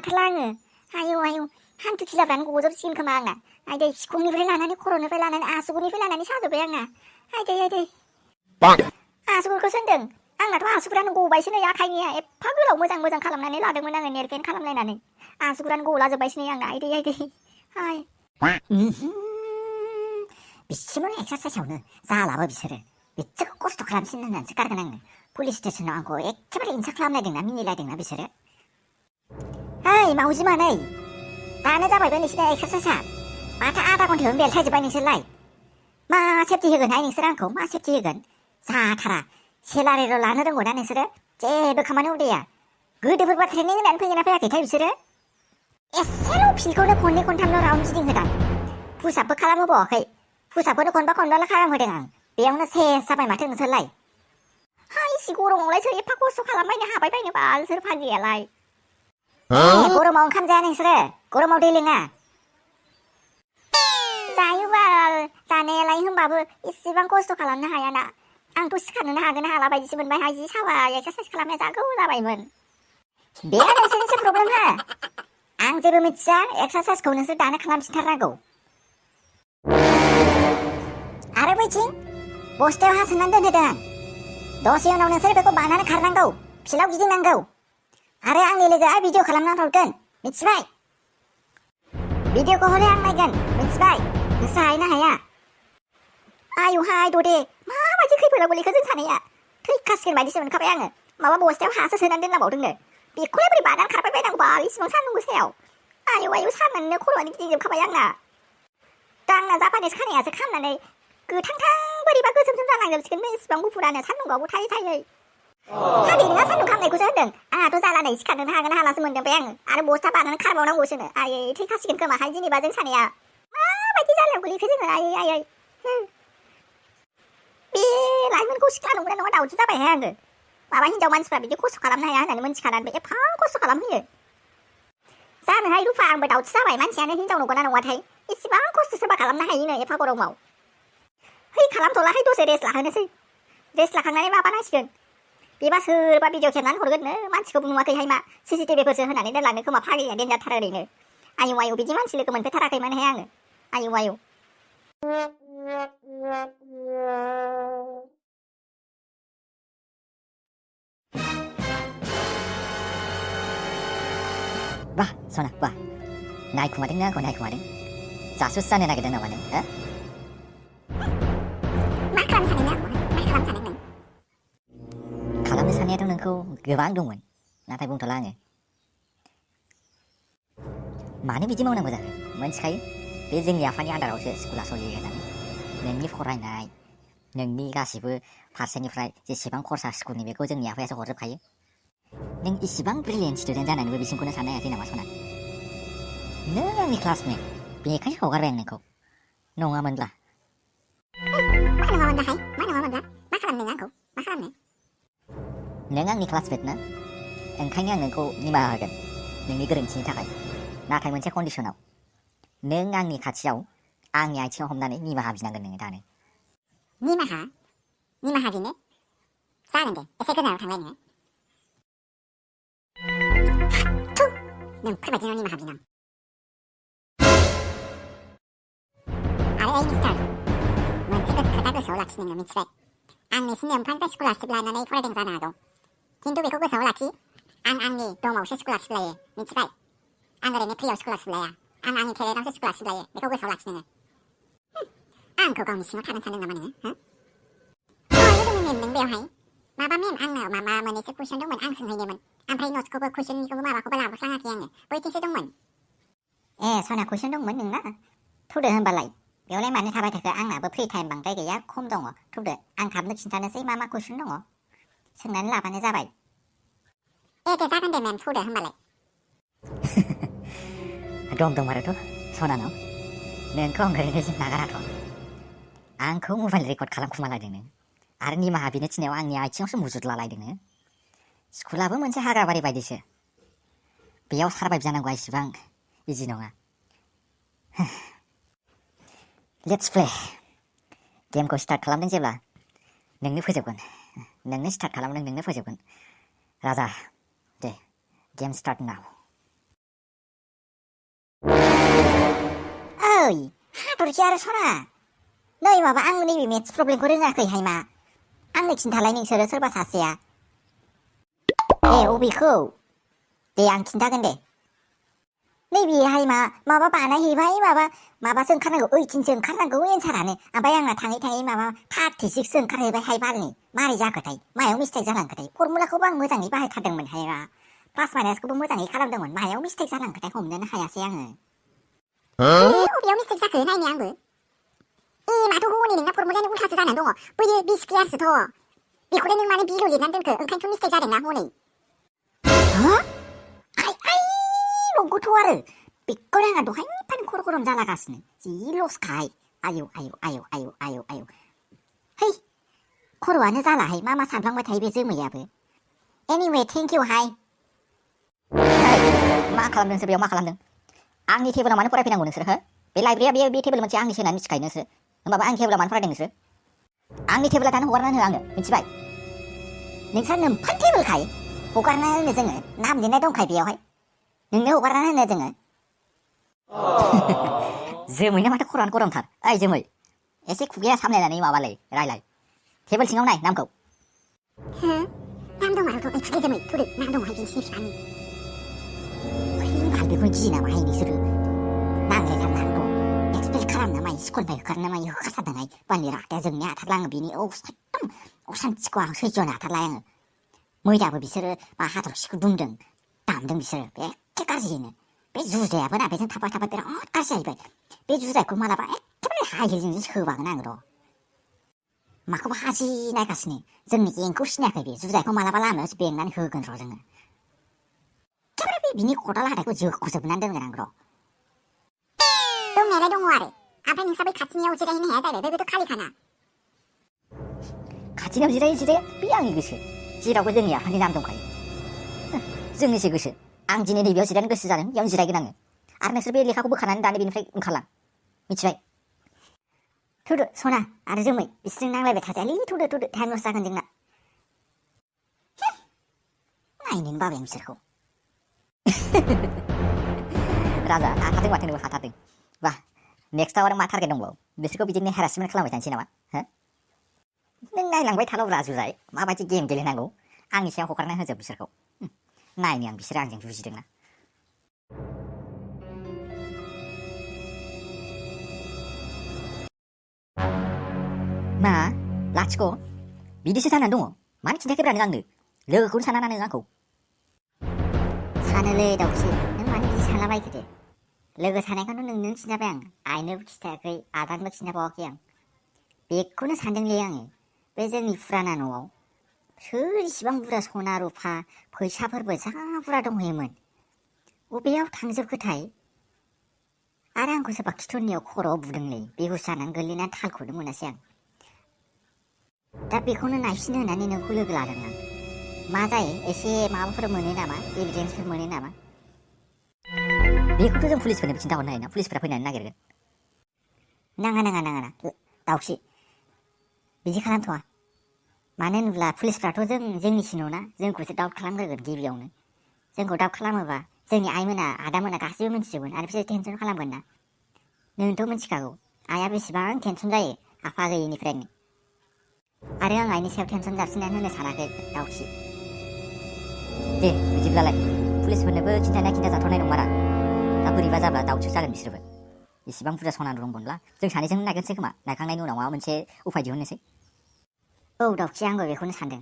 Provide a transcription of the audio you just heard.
जाथारला आङो आयौ हान्थु खिलाफ्रानो गजोबसिगोन खोमा आंना आयदै सिखंनिफ्राय लानानै खर'निफ्राय लानानै आसुगुरनिफ्राय लानानै साजोब्बाय आंना आयदै आसुगुरखौसो होनदों आंनाथ' आसुगुरानो गबायसो नै आखाइनिया एफा गोलाव मोजां खालामनानै लादोंमोन आङो नेल पेन्ट खालामलायनानै आसुगुरानो गलाजोब्बायसो नै आंना आयदै हाय बिसिमल एक्सारसाइसआवनो जालाबो बिसोरो बिदिखौ खस्थ' खालामसिन होननानैसो गारगोन आङो पुलिस स्टेसनाव आंखौ एखेबारे इनसार्ट खालामलायदोंना मिनिलायदोंना बिसोरो ओइ मावजि मानै दानो जाबायबो नोंसिना एक्सारसाइसआ माथो आधा घन्टायावनो बेलथायजोब्बाय नोंसोरलाय मा सेफटि होगोनहाय नोंसोर आंखौ मा सेफटि होगोन जाथारा सेलारिल' लानो रोंगौ ना नोंसोरो जेबो खामानि उदाया गोदोफोरबा ट्रेनिं होनानै फैगोन ना फैयाखैथाय बिसोरो एसेल' फिल्डखौनो खननै खनथामल' राउन्ड गिदिंहोदां पुसआपबो खालामहोबावाखै पुसआपखौनो खनबाल' खालामहोदों आं बेयावनो सेस जाबाय माथो नोंसोरलाय हाय इसे गरमावलाय सोर एफा खस्थ' खालामबायनो हाबाय बायनो बाल सोर फाग्लियालाय गरमाव ओंखाम जाया नोंसोरो गरमाव दै लोङा जायो बाल जानायालाय होमबाबो इसेबां खस्थ' खालामनो हायाना आंथ' सिखारनोनो हागोन हाला बायदिसो मोनबाय जि साबा एक्सारसाइस खालामनाया जागौ जाबायमोन बे नोंसोरनिसो प्रब्लेम हा आं जेबो मिथिया एक्सारसाइसखौ नोंसोर दानो खालामफिनथारनांगौ आरो बैथिं बस्थायाव हा सोनानै दोनहोदों आं दसे उनाव नोंसोर बेखौ बानानै खारनांगौ फिल्डआव गिदिंनांगौ आरो आंनि लोगोआ भिडिअ खालामनानै हरगोन मिथिबाय भिडिअखौ हले आं नायगोन मिथिबाय नोंसोर हायोना हाया आयुहाय ददे माबायदि खैफोदाव गोलैखो जों सानैया थैखासिगोन बायदिसो मोनखाबाय आङो माबा बस्थायाव हासो सोनानै दोनलांबावदोंनो बेखौलाय बोरै बानानै खारबाय बायनांगौ बाल इसिबां सान्दुं गोसायाव आयौ सानानैनो खर'आनो गिदिंजोबखाबाय आंना दा आंना जापानिस खानायासो खामनानै गोथांथां बोरैबा गोसोमसोम जालांजोबसिगोन इसिबां गुफुरानो सान्दुंआवबो थायै हादै नङा सान्दुं खामनायखौसो होनदों आंहाथ' जालानै सिखारनोनो हागोन हालासो मोनदोंबाय आङो आरो बस्था बानानै खारबावनांगौसोनो आयै थैखासिगोन खोमाहाय जेनेबा जों सानैया माबायदि जालायाव गोलैखो जोङो आयै बे लाइमोनखौ सिख्ला नंगौना नङा दाउथु जाबायहाय आङो माबा हिनजाव मानसिफ्रा बिदि खस्थ' खालामनो हाया होननानै मोनथिखानानै एफा खस्थ' खालामहोयो जानोहाय रुफा आंबो दाउथु जाबाय मानसियानो हिनजाव नंगौना नङाथाय इसिबां खस्थ' सोरबा खालामनो हायोनो एफा गरमाव है खालामथ'लाहाय दसे रेस्ट लाहोनोसै रेस्ट लाखांनानै माबानांसिगोन बेबा सोरबा भिडिअ खेबनानै हरगोननो मानसिखौबो नुवाखैहाय मा CCTVफोरसो होनानै दोनलांनो खोमा फाग्लिया देन्जारथार ओरैनो आयौ बिदि मानसि लोगो मोनफेरथाराखैमोनहाय आङो आयौ Wah, Sona, wah. नायखुमादों ना आंखौ नायखुमादों जासुस जानो नागिरदों नामा नों हो मा खालामनो सानदों मा खालामनो सानदों नों खालामनो साननायाथ' नोंखौ गोबां दंमोन नाथाय बुंथ'ला आङो मानो बिदि मावनांगौ जाखो मोनथिखायो बे जोंनि आफानि आन्दारावसो स्कुला सलियो होननानै नोंनि फरायनाय नोंनि गासिबो फारसेनिफ्राय जेसेबां खरसा स्कुलनि बेखौ जोंनि आफायासो हरजोबखायो नों इसिबां ब्रिलियेन्ट स्टुडेन्ट जानानैबो बिसिमखौनो साननो हायासै नामा सना नों आंनि क्लासमेट बेखायनो हगारबाय आं नोंखौ नङामोनब्ला मा नङामोनब्ला मा खालामनो आंखौ मा खालामनो नों आंनि क्लासमेट ना ओंखायनो आं नोंखौ निमाहा होगोन नोंनि गोरोन्थिनि थाखाय नाथाय मोनसे कन्डिसनाव नों आंनि खाथियाव आंनि आथिङाव हमनानै निमाहा बिनांगोन नोङो दानो निमाहा बिनो जागोन दे एसे गोजानाव थांलाय नोङो नोंफोरबायदिनाव निमाहा बिनां आरो ओइ मिस्टार मोनसे खोथा गोसोआव लाखि नोङो मिथिबाय आं नोंसिनि ओमफ्रायनिफ्राय स्कलारशिप लानानै फरायदों जानो हागौ खिन्थु बेखौ गोसोआव लाखि आं आंनि दमावसो स्कलारशिप लायो मिथिबाय आं ओरैनो फ्रियाव स्कलारशिप लाया आं आंनि टेलेन्टआवसो स्कलारशिप लायो बेखौ गोसोआव लाखि नोङो आंखौ गावनि सिङाव थानो सानदों नामा नोङो हो मेम नों बेवहाय माबा मेम आंनो माबा मोननैसो कुइसन दंमोन आं सोंहैनोमोन ओमफ्राय नट्सखौबो कुइसननिखौबो माबाखौबो लाबोफ्लाङाखै आङो बैथिंसो दंमोन सना कुइसन दंमोन नोंना थौदो होनबालाय बेयावलाय मानो थाबाय थाखो आंनाबो फ्रि टाइम बांद्राय गैया खम दङ थौदो आं थाबनो खिन्थानोसै मा कुइसन दङ सोंनानै लाबानो जाबाय दे जागोन दे मेम थौदो होनबालाय दंमारोथ' सनानाव नोंखौ आं ओरैनो नागाराथ' आंखौ मबाइल रेकर्ड खालामखुमालायदों नों आरो निमाहा बिनो थिनायाव आंनि आथिङावसो मुजुदलालायदों नों स्कुलाबो मोनसे हाग्राबारि बायदिसो बेयाव सारभाइभ जानांगौआ इसिबां इजि नङा लेट्स प्ले गेमखौ स्टार्ट खालामदों जेब्ला नोंनो फोजोबगोन नोंनो स्टार्ट खालामदों नोंनो फोजोबगोन राजा दे गेम स्टार्ट नाउ ओइ हाथरखि आरो सना नै माबा आं नैबे मेथ्स प्रब्लेमखौ रोङाखैहाय मा आंनो खिन्थालाय नोंसोरो सोरबा सासेया अबेखौ दे आं खिन्थागोन दे नैबेहाय माबा बानायहैबाय माबासो ओंखारनांगौ 18सो ओंखारनांगौ एन्सारानो ओमफ्राय आंना थाङै माबा 36सो ओंखारहैबायहाय बालनि मारै जाखोथाय मायाव मिस्टेक जालांखोथाय फर्मुलाखौबो आं मोजाङै बाहायथारदोंमोनहाय मा प्लास माइनासखौबो मोजाङै खालामदोंमोन मायाव मिस्टेक जालांखोथाय हमनोनो हायासै आङो बबेयाव मिस्टेक जाखो नायनो आंबो माथो हनै नोंना फर्मुलायानो उल्थासो जानानै दङ बैयो बि स्क्वेयारसोथ' बेखौलाय नों माने बिल' लिरनानै दोनखो ओंखायनोथ' मिस्टेक जादोंना हनै नंगौथ' आरो बेखौनो आंहा दहायनिफ्रायनो खर' गरम जालागासिनो जि लसखाय आयौ है खर'आनो जालाहाय मा सानफ्लांबाय थायो बे जोमैयाबो एनिवे थेंक इउ हाय मा खालामदों नोंसोर बेयाव मा खालामदों आंनि टेबोलाव मानो फरायफैनांगौ नोंसोर हो बे लाइब्रेरिया बे टेबोल मोनसे आंनि होननानै मिथिखायो नोंसोर होमबाबो आंनि टेबोलाव मानो फरायदों नोंसोर आंनि टेबोला दानो हगारनानै हो आंनो मिथिबाय नोंस्रा नोम्फा टेबोलखाय हगारना होनो जोङो नाम लिरनाय दंखाय बेयावहाय नोंनो हगारना होनो जोङो जोमैना माथो खर'आनो गरमथार ओइ जोमै एसे खुगाया सामलायनानै माबालाय रायलाय टेबोल सिङाव नाय नामखौ नाम दं मारोथ' फाग्लि जोमै थुदो नाम दंहाय दिन्थिनो बिफानि बाल बेखौनो गियो नामाहाय नोंसोरो नांलायथारनांगौ एक्सपेक्ट खालामना मायो स्कुलनिफ्राय होखारना मायो होखारथारदोंहाय बालनि रागाया जोंनाया हाथारला आङो बेनि एकदम असान्थिखौ आं सैज्यनो हाथारला आङो मैयाबो बिसोरो मा हाथरखिखौ बुंदों दामदों बिसोरो एखे गाज्रियैनो बे जुजायाबो ना बेजों थाफा बिराद गाज्रि जाहैबाय बे जुजायखौ मालाबा एखेबारे हाइ हिलजों सोबागोन आङो र' माखौबा हाजि नायगासिनो जोंनि गेंखौ सिनायाखै बे जुजायखौ मालाबा लामायावसो बेंनानै होगोन र' जोङो एखेबारे बे बिनि खदाल हाथायखौ जोख'जोबनानै दोनगोन आं र' दंनायालाय दङ आरो ओमफ्राय नोंस्रा बै खाथिनियाव जिरायहैनो हाया जाहैबाय बेबोथ' खालिखाना खाथिनाव जिराया बे आंनि गोसो जेरावबो जोंनि आफानि नाम दंखायो जोंनिसो गोसो आं दिनै नैबेयाव जिरायनो गोसो जादों बेयावनो जिरायगोन आङो आरो नोंसोर बे लेखाखौ बोखानानै दानो बेनिफ्राय ओंखारलां मिथिबाय थुदो सना आरो जोमै बिसोरजों नांलायबाय थाजायालै थुदो टाइम लस जागोन जोंना नायनोनो बाबाय आं बिसोरखौ राजा हाथारदों माथो नोंबो हाथारदों बा नेक्स्टआव आरो मा टारगेट दंबावो बिसोरखौ बिदिनो हेरासमेन्ट खालामबाय थानोसै नामा हो नों नायलांबाय थाल' जुजाय माबायदि गेम गेलेनांगौ आंनि सायाव हगारना होजोब बिसोरखौ नायनो आं बिसोरो आंजों जुजिदोंना मा लाथिख' बिदिसो जानानै दङ मानो खिन्थायाखैब्रा नों आंनो लोगोखौनो साना नों आंखौ सानोलै दाउखि नों मानो बिदि सानलाबायखो दे लोगो सानायखौनो नोंनो खिन्थाबाय आं आइनोबो खिन्थायाखै आदानोबो खिन्थाबावाखै आं बेखौनो सानदोंलै आङो बे जोंनि फुराना न'आव सोर इसिबां बुरजा सना रुफा फैसाफोरबो जा बुरजा दंहैयोमोन बबेयाव थांजोबखोथाय आरो आंखौ सोरबा खिथुनियाव खर'आव बुदोंलै बेहुस जानानै गोलैनानै थालखौनो मोनासै आं दा बेखौनो नायफिनो होननानै नोंखौ लोगो लादों आं मा जायो एसे माबाफोर मोनो नामा एभिडेन्सफोर मोनो नामा बेखौथ' जों पुलिसफोरनोबो खिन्थाहरनो हायोना पुलिसफोरा फैनानै नागिरगोन नाङा दाउखि बिदि खालामथ'वा मानो होनोब्ला पुलिसफ्राथ' जोंनिसो न'ना जोंखौसो दाउट खालामग्रोगोन गिबियावनो जोंखौ दाउट खालामोबा जोंनि आइमोना आदामोना गासैबो मिथिजोबगोन आरो बिसोर टेनसन खालामगोन ना नोंथ' मिथिखागौ आइया बेसेबां टेनसन जायो आफा गैयिनिफ्रायनो आरो आं आइनि सायाव टेनसन जासिनानै होनो सानाखै दाउखि दे बिदिब्लालाय पुलिसफोरनोबो खिन्थाजाथ'नाय नंमारा दा बोरैबा जाब्ला दाउटसो जागोन बिसोरबो इसिबां बुरजा सना दंमोनब्ला जों सानैजों नायगोनसै खोमा नायखांनायनि उनाव माबा मोनसे उफाय दिहुननोसै औ दाउखि आंबो बेखौनो सानदों